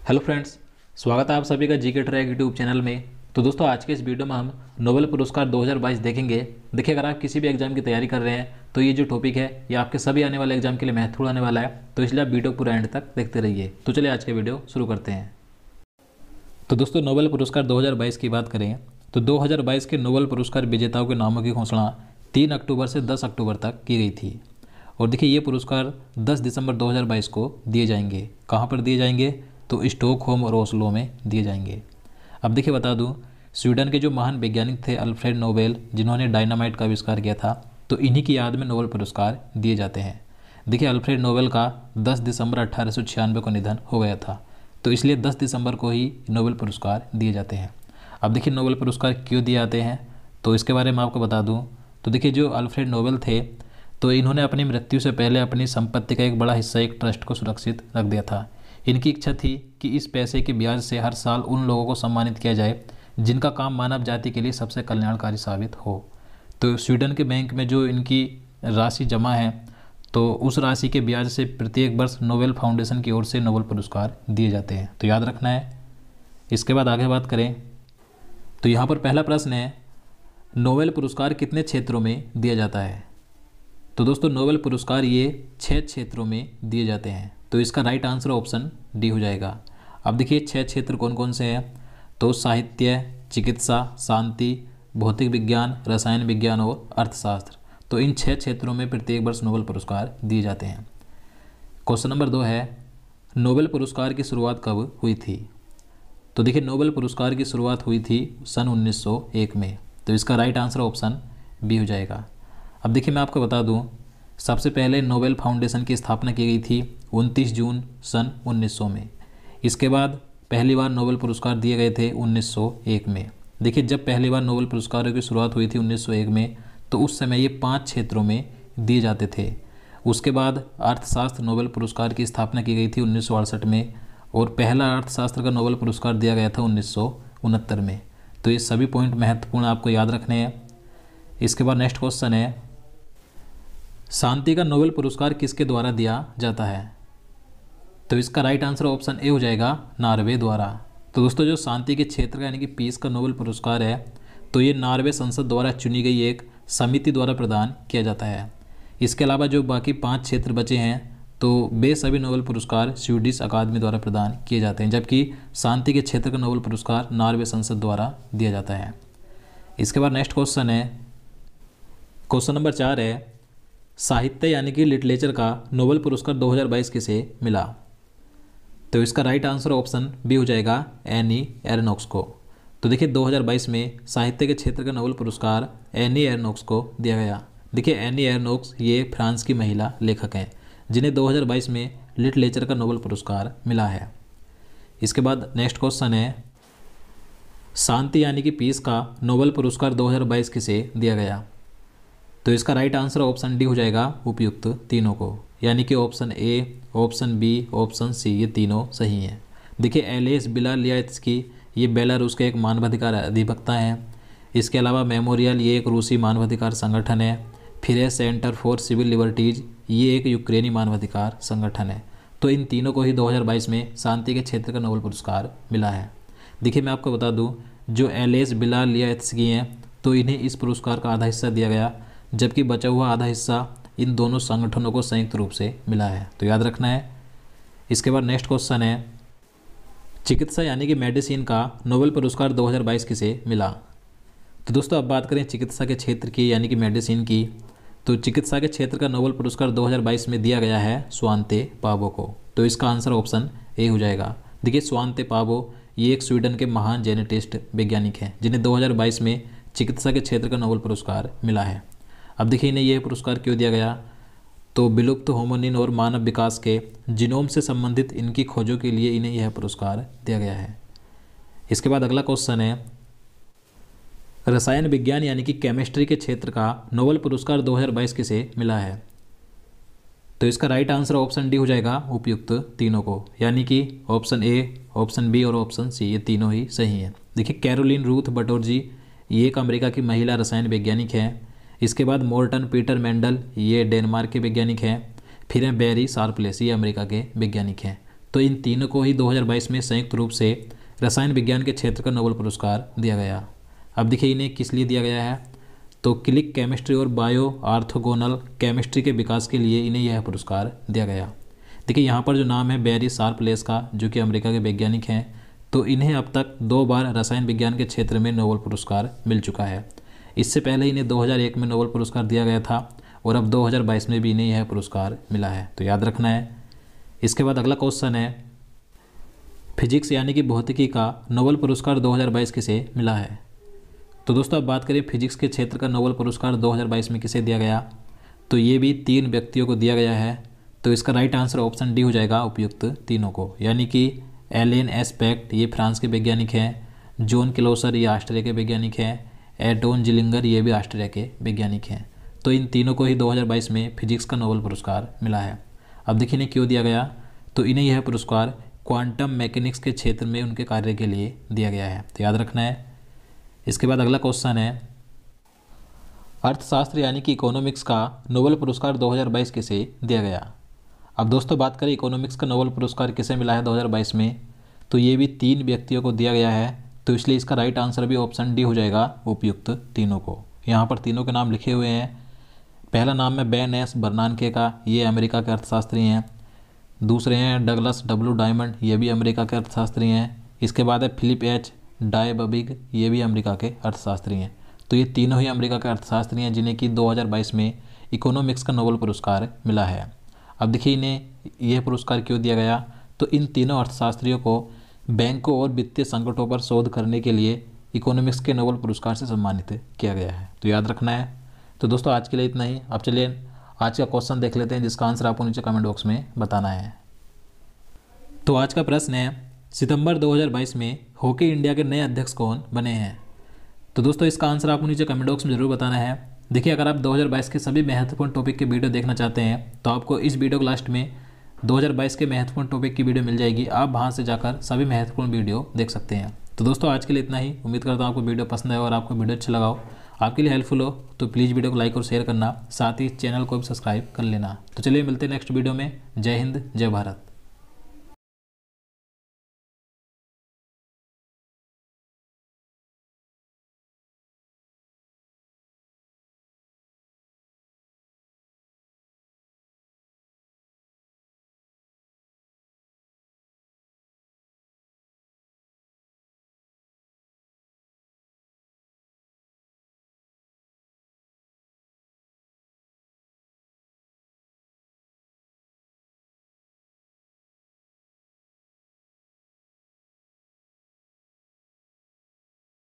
Hello friends, स्वागत है आप सभी का जीके ट्रैक यूट्यूब चैनल में। तो दोस्तों, आज के इस वीडियो में हम नोबेल पुरस्कार 2022 देखेंगे। देखिए, अगर आप किसी भी एग्जाम की तैयारी कर रहे हैं तो ये जो टॉपिक है ये आपके सभी आने वाले एग्जाम के लिए महत्वपूर्ण आने वाला है, तो इसलिए आप वीडियो पूरा एंड तक देखते रहिए। तो चलिए आज के वीडियो शुरू करते हैं। तो दोस्तों, नोबेल पुरस्कार 2022 की बात करें तो 2022 के नोबेल पुरस्कार विजेताओं के नामों की घोषणा 3 अक्टूबर से 10 अक्टूबर तक की गई थी। और देखिए, ये पुरस्कार 10 दिसंबर 2022 को दिए जाएंगे। कहाँ पर दिए जाएंगे? तो स्टॉकहोम और ओस्लो में दिए जाएंगे। अब देखिए, बता दूं, स्वीडन के जो महान वैज्ञानिक थे अल्फ्रेड नोबेल, जिन्होंने डायनामाइट का आविष्कार किया था, तो इन्हीं की याद में नोबेल पुरस्कार दिए जाते हैं। देखिए, अल्फ्रेड नोबेल का 10 दिसंबर 1896 को निधन हो गया था, तो इसलिए 10 दिसंबर को ही नोबेल पुरस्कार दिए जाते हैं। अब देखिए, नोबेल पुरस्कार क्यों दिए जाते हैं तो इसके बारे में आपको बता दूं। तो देखिए, जो अल्फ्रेड नोबेल थे तो इन्होंने अपनी मृत्यु से पहले अपनी संपत्ति का एक बड़ा हिस्सा एक ट्रस्ट को सुरक्षित रख दिया था। इनकी इच्छा थी कि इस पैसे के ब्याज से हर साल उन लोगों को सम्मानित किया जाए जिनका काम मानव जाति के लिए सबसे कल्याणकारी साबित हो। तो स्वीडन के बैंक में जो इनकी राशि जमा है, तो उस राशि के ब्याज से प्रत्येक वर्ष नोबेल फाउंडेशन की ओर से नोबेल पुरस्कार दिए जाते हैं, तो याद रखना है। इसके बाद आगे बात करें तो यहाँ पर पहला प्रश्न है, नोबेल पुरस्कार कितने क्षेत्रों में दिया जाता है? तो दोस्तों, नोबेल पुरस्कार ये 6 क्षेत्रों में दिए जाते हैं, तो इसका राइट आंसर ऑप्शन डी हो जाएगा। अब देखिए, 6 क्षेत्र कौन कौन से हैं? तो साहित्य, चिकित्सा, शांति, भौतिक विज्ञान, रसायन विज्ञान और अर्थशास्त्र। तो इन 6 क्षेत्रों में प्रत्येक वर्ष नोबेल पुरस्कार दिए जाते हैं। क्वेश्चन नंबर 2 है, नोबेल पुरस्कार की शुरुआत कब हुई थी? तो देखिए, नोबेल पुरस्कार की शुरुआत हुई थी सन 1901 में, तो इसका राइट आंसर ऑप्शन बी हो जाएगा। अब देखिए, मैं आपको बता दूं, सबसे पहले नोबेल फाउंडेशन की स्थापना की गई थी 29 जून सन 1900 में। इसके बाद पहली बार नोबेल पुरस्कार दिए गए थे 1901 में। देखिए, जब पहली बार नोबेल पुरस्कारों की शुरुआत हुई थी 1901 में, तो उस समय ये 5 क्षेत्रों में दिए जाते थे। उसके बाद अर्थशास्त्र नोबेल पुरस्कार की स्थापना की गई थी 1968 में, और पहला अर्थशास्त्र का नोबेल पुरस्कार दिया गया था 1969 में। तो ये सभी पॉइंट महत्वपूर्ण आपको याद रखने हैं। इसके बाद नेक्स्ट क्वेश्चन है, शांति का नोबेल पुरस्कार किसके द्वारा दिया जाता है? तो इसका राइट आंसर ऑप्शन ए हो जाएगा, नॉर्वे द्वारा। तो दोस्तों, जो शांति के क्षेत्र का यानी कि पीस का नोबेल पुरस्कार है, तो ये नॉर्वे संसद द्वारा चुनी गई एक समिति द्वारा प्रदान किया जाता है। इसके अलावा जो बाकी 5 क्षेत्र बचे हैं, तो वे सभी नोबेल पुरस्कार स्वीडिश अकादमी द्वारा प्रदान किए जाते हैं, जबकि शांति के क्षेत्र का नोबेल पुरस्कार नॉर्वे संसद द्वारा दिया जाता है। इसके बाद नेक्स्ट क्वेश्चन है, क्वेश्चन नंबर 4 है, साहित्य यानी कि लिटरेचर का नोबेल पुरस्कार 2022 किसे मिला? तो इसका राइट आंसर ऑप्शन बी हो जाएगा, एनी एरनॉक्स को। तो देखिए, 2022 में साहित्य के क्षेत्र का नोबेल पुरस्कार एनी एरनॉक्स को दिया गया। देखिए, एनी एरनॉक्स ये फ्रांस की महिला लेखक हैं जिन्हें 2022 में लिटरेचर का नोबेल पुरस्कार मिला है। इसके बाद नेक्स्ट क्वेश्चन है, शांति यानी कि पीस का नोबेल पुरस्कार 2022 किसे दिया गया? तो इसका राइट आंसर ऑप्शन डी हो जाएगा, उपयुक्त तीनों को, यानी कि option A, option B, option C, ये तीनों सही हैं। देखिए, एलेस बिलालियात्स्की ये बेलारूस के एक मानवाधिकार अधिवक्ता हैं। इसके अलावा मेमोरियल ये एक रूसी मानवाधिकार संगठन है। फिर है सेंटर फॉर सिविल लिबर्टीज, ये एक यूक्रेनी मानवाधिकार संगठन है। तो इन तीनों को ही 2022 में शांति के क्षेत्र का नोबेल पुरस्कार मिला है। देखिए, मैं आपको बता दूँ, जो एलेस बिलालियात्स्की हैं तो इन्हें इस पुरस्कार का आधा हिस्सा दिया गया, जबकि बचा हुआ आधा हिस्सा इन दोनों संगठनों को संयुक्त रूप से मिला है, तो याद रखना है। इसके बाद नेक्स्ट क्वेश्चन है, चिकित्सा यानी कि मेडिसिन का नोबेल पुरस्कार 2022 किसे मिला? तो दोस्तों, अब बात करें चिकित्सा के क्षेत्र की यानी कि मेडिसिन की, तो चिकित्सा के क्षेत्र का नोबेल पुरस्कार 2022 में दिया गया है स्वांते पावो को। तो इसका आंसर ऑप्शन ए हो जाएगा। देखिए, स्वांते पावो ये एक स्वीडन के महान जेनेटिस्ट वैज्ञानिक हैं जिन्हें 2022 में चिकित्सा के क्षेत्र का नोबेल पुरस्कार मिला है। अब देखिए, इन्हें यह पुरस्कार क्यों दिया गया? तो विलुप्त होमिनिन और मानव विकास के जीनोम से संबंधित इनकी खोजों के लिए इन्हें यह पुरस्कार दिया गया है। इसके बाद अगला क्वेश्चन है, रसायन विज्ञान यानी कि केमिस्ट्री के क्षेत्र का नोबेल पुरस्कार 2022 किसे मिला है? तो इसका राइट आंसर ऑप्शन डी हो जाएगा, उपयुक्त तीनों को, यानी कि ऑप्शन ए, ऑप्शन बी और ऑप्शन सी, ये तीनों ही सही हैं। देखिए, कैरोलिन रूथ बटोरजी ये एक अमेरिका की महिला रसायन वैज्ञानिक हैं। इसके बाद मोर्टन पीटर मेंडल ये डेनमार्क के वैज्ञानिक हैं। फिर हैं बेरी शार्पलेस, ये अमेरिका के वैज्ञानिक हैं। तो इन तीनों को ही 2022 में संयुक्त रूप से रसायन विज्ञान के क्षेत्र का नोबेल पुरस्कार दिया गया। अब देखिए इन्हें किस लिए दिया गया है, तो क्लिक केमिस्ट्री और बायो ऑर्थोगोनल केमिस्ट्री के विकास के लिए इन्हें यह पुरस्कार दिया गया। देखिए यहाँ पर जो नाम है बैरी शार्पलेस का, जो कि अमेरिका के वैज्ञानिक हैं, तो इन्हें अब तक 2 बार रसायन विज्ञान के क्षेत्र में नोबेल पुरस्कार मिल चुका है। इससे पहले इन्हें 2001 में नोबेल पुरस्कार दिया गया था और अब 2022 में भी इन्हें यह पुरस्कार मिला है, तो याद रखना है। इसके बाद अगला क्वेश्चन है, फिजिक्स यानी कि भौतिकी का नोबेल पुरस्कार 2022 किसे मिला है। तो दोस्तों अब बात करें फिजिक्स के क्षेत्र का नोबेल पुरस्कार 2022 में किसे दिया गया, तो ये भी 3 व्यक्तियों को दिया गया है। तो इसका राइट आंसर ऑप्शन डी हो जाएगा, उपयुक्त तीनों को, यानी कि एलेन एस्पेक्ट ये फ्रांस के वैज्ञानिक हैं, जॉन क्लोसर ये ऑस्ट्रिया के वैज्ञानिक हैं, एडोन जिलिंगर ये भी ऑस्ट्रिया के वैज्ञानिक हैं। तो इन तीनों को ही 2022 में फिजिक्स का नोबेल पुरस्कार मिला है। अब देखिए इन्हें क्यों दिया गया, तो इन्हें यह पुरस्कार क्वांटम मैकेनिक्स के क्षेत्र में उनके कार्य के लिए दिया गया है, तो याद रखना है। इसके बाद अगला क्वेश्चन है, अर्थशास्त्र यानी कि इकोनॉमिक्स का नोबेल पुरस्कार 2022 किसे दिया गया। अब दोस्तों बात करें इकोनॉमिक्स का नोबेल पुरस्कार किसे मिला है 2022 में, तो ये भी 3 व्यक्तियों को दिया गया है। तो इसलिए इसका राइट आंसर भी ऑप्शन डी हो जाएगा, उपयुक्त तीनों को। यहाँ पर तीनों के नाम लिखे हुए हैं। पहला नाम है बेन एस बर्नानके का, ये अमेरिका के अर्थशास्त्री हैं। दूसरे हैं डगलस डब्ल्यू डायमंड, ये भी अमेरिका के अर्थशास्त्री हैं। इसके बाद है फिलिप एच डायबबिग, ये भी अमेरिका के अर्थशास्त्री हैं। तो ये तीनों ही अमेरिका के अर्थशास्त्री हैं जिन्हें कि 2022 में इकोनॉमिक्स का नोबेल पुरस्कार मिला है। अब देखिए इन्हें यह पुरस्कार क्यों दिया गया, तो इन तीनों अर्थशास्त्रियों को बैंकों और वित्तीय संकटों पर शोध करने के लिए इकोनॉमिक्स के नोबेल पुरस्कार से सम्मानित किया गया है, तो याद रखना है। तो दोस्तों आज के लिए इतना ही। अब चलिए आज का क्वेश्चन देख लेते हैं, जिसका आंसर आपको नीचे कमेंट बॉक्स में बताना है। तो आज का प्रश्न है, सितंबर 2022 में हॉकी इंडिया के नए अध्यक्ष कौन बने हैं। तो दोस्तों इसका आंसर आपको नीचे कमेंट बॉक्स में जरूर बताना है। देखिए अगर आप 2022 के सभी महत्वपूर्ण टॉपिक के वीडियो देखना चाहते हैं तो आपको इस वीडियो के लास्ट में 2022 के महत्वपूर्ण टॉपिक की वीडियो मिल जाएगी। आप वहां से जाकर सभी महत्वपूर्ण वीडियो देख सकते हैं। तो दोस्तों आज के लिए इतना ही। उम्मीद करता हूँ आपको वीडियो पसंद आए और आपको वीडियो अच्छा लगा हो, आपके लिए हेल्पफुल हो, तो प्लीज़ वीडियो को लाइक और शेयर करना, साथ ही चैनल को भी सब्सक्राइब कर लेना। तो चलिए मिलते हैं नेक्स्ट वीडियो में। जय हिंद, जय भारत।